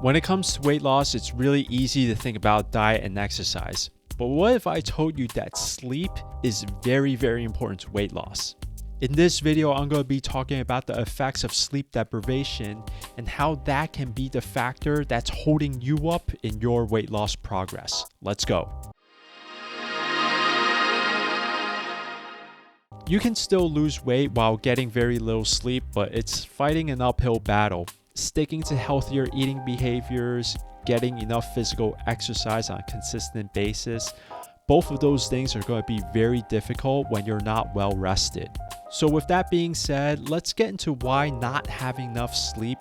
When it comes to weight loss, it's really easy to think about diet and exercise. But what if I told you that sleep is very, very important to weight loss? In this video, I'm going to be talking about the effects of sleep deprivation and how that can be the factor that's holding you up in your weight loss progress. Let's go. You can still lose weight while getting very little sleep, but it's fighting an uphill battle. Sticking to healthier eating behaviors, getting enough physical exercise on a consistent basis, both of those things are going to be very difficult when you're not well rested. So with that being said, let's get into why not having enough sleep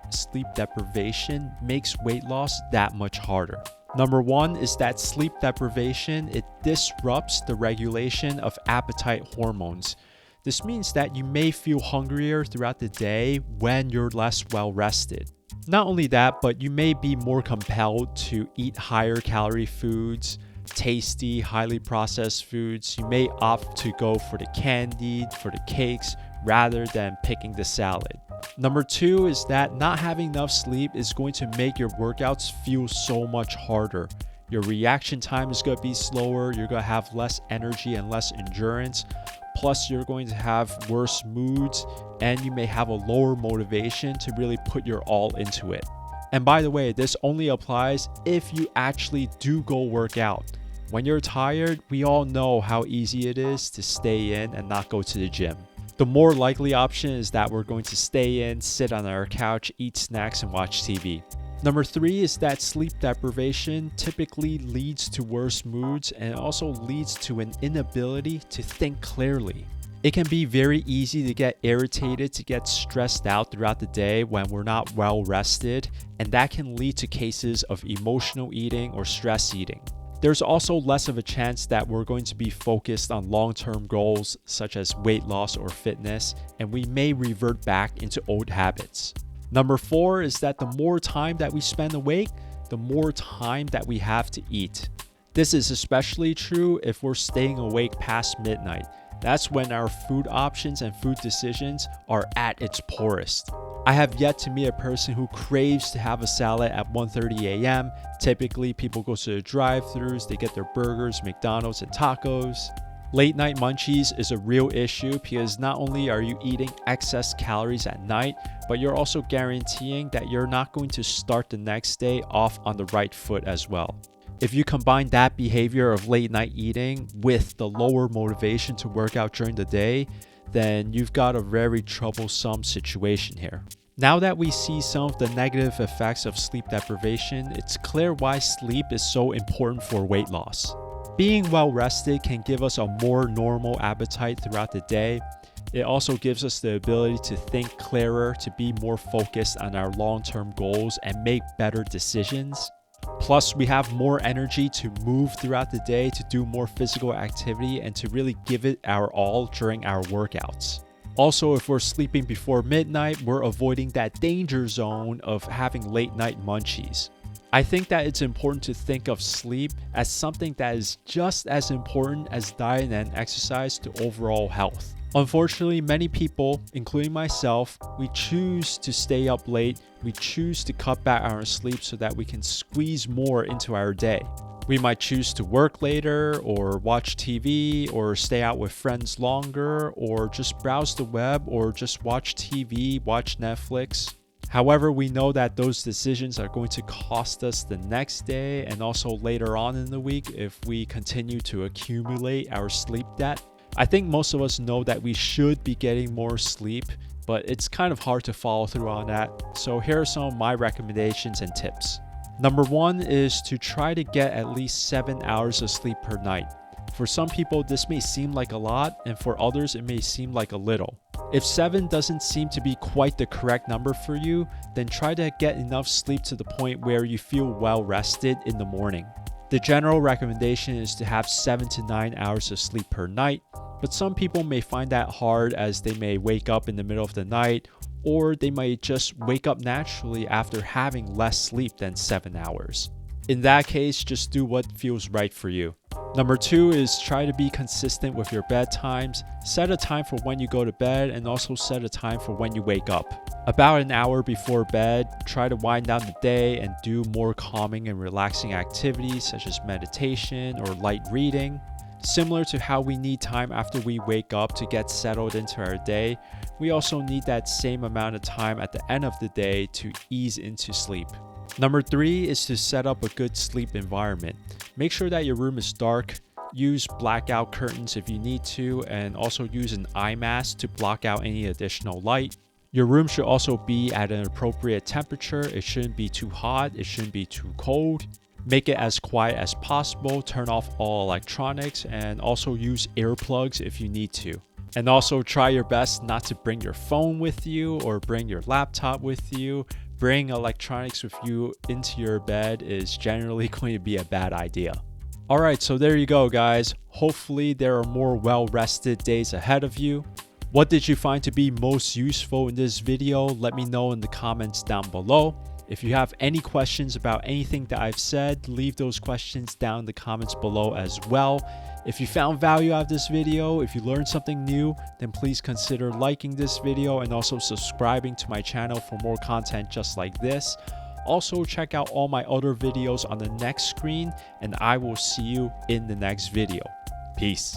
deprivation makes weight loss that much harder. Number one is that sleep deprivation, it disrupts the regulation of appetite hormones. This means that you may feel hungrier throughout the day when you're less well rested. Not only that, but you may be more compelled to eat higher calorie foods, tasty, highly processed foods. You may opt to go for the candy, for the cakes, rather than picking the salad. Number two is that not having enough sleep is going to make your workouts feel so much harder. Your reaction time is going to be slower, you're going to have less energy and less endurance. Plus, you're going to have worse moods and you may have a lower motivation to really put your all into it. And by the way, this only applies if you actually do go work out. When you're tired, we all know how easy it is to stay in and not go to the gym. The more likely option is that we're going to stay in, sit on our couch, eat snacks, and watch TV. Number three is that sleep deprivation typically leads to worse moods and also leads to an inability to think clearly. It can be very easy to get irritated, to get stressed out throughout the day when we're not well rested, and that can lead to cases of emotional eating or stress eating. There's also less of a chance that we're going to be focused on long-term goals such as weight loss or fitness, and we may revert back into old habits. Number four is that the more time that we spend awake, the more time that we have to eat. This is especially true if we're staying awake past midnight. That's when our food options and food decisions are at its poorest. I have yet to meet a person who craves to have a salad at 1:30 a.m. Typically, people go to the drive-thrus, they get their burgers, McDonald's, and tacos. Late night munchies is a real issue because not only are you eating excess calories at night, but you're also guaranteeing that you're not going to start the next day off on the right foot as well. If you combine that behavior of late night eating with the lower motivation to work out during the day, then you've got a very troublesome situation here. Now that we see some of the negative effects of sleep deprivation, it's clear why sleep is so important for weight loss. Being well rested can give us a more normal appetite throughout the day. It also gives us the ability to think clearer, to be more focused on our long-term goals and make better decisions. Plus, we have more energy to move throughout the day, to do more physical activity, and to really give it our all during our workouts. Also, if we're sleeping before midnight, we're avoiding that danger zone of having late night munchies. I think that it's important to think of sleep as something that is just as important as diet and exercise to overall health. Unfortunately, many people, including myself, we choose to stay up late, we choose to cut back our sleep so that we can squeeze more into our day. We might choose to work later, or watch TV, or stay out with friends longer, or just browse the web, or just watch TV, watch Netflix. However, we know that those decisions are going to cost us the next day and also later on in the week if we continue to accumulate our sleep debt. I think most of us know that we should be getting more sleep, but it's kind of hard to follow through on that. So here are some of my recommendations and tips. Number one is to try to get at least 7 hours of sleep per night. For some people, this may seem like a lot, and for others, it may seem like a little. If 7 doesn't seem to be quite the correct number for you, then try to get enough sleep to the point where you feel well rested in the morning. The general recommendation is to have 7 to 9 hours of sleep per night, but some people may find that hard as they may wake up in the middle of the night, or they might just wake up naturally after having less sleep than 7 hours. In that case, just do what feels right for you. Number 2 is try to be consistent with your bedtimes. Set a time for when you go to bed and also set a time for when you wake up. About an hour before bed, try to wind down the day and do more calming and relaxing activities such as meditation or light reading. Similar to how we need time after we wake up to get settled into our day, we also need that same amount of time at the end of the day to ease into sleep. Number 3 is to set up a good sleep environment. Make sure that your room is dark. Use blackout curtains if you need to, and also use an eye mask to block out any additional light. Your room should also be at an appropriate temperature. It shouldn't be too hot, it shouldn't be too cold. Make it as quiet as possible. Turn off all electronics and also use earplugs if you need to. And also try your best not to bring your phone with you or bring your laptop with you. Bringing electronics with you into your bed is generally going to be a bad idea. Alright, so there you go guys. Hopefully there are more well-rested days ahead of you. What did you find to be most useful in this video? Let me know in the comments down below. If you have any questions about anything that I've said, leave those questions down in the comments below as well. If you found value out of this video, if you learned something new, then please consider liking this video and also subscribing to my channel for more content just like this. Also, check out all my other videos on the next screen, and I will see you in the next video. Peace.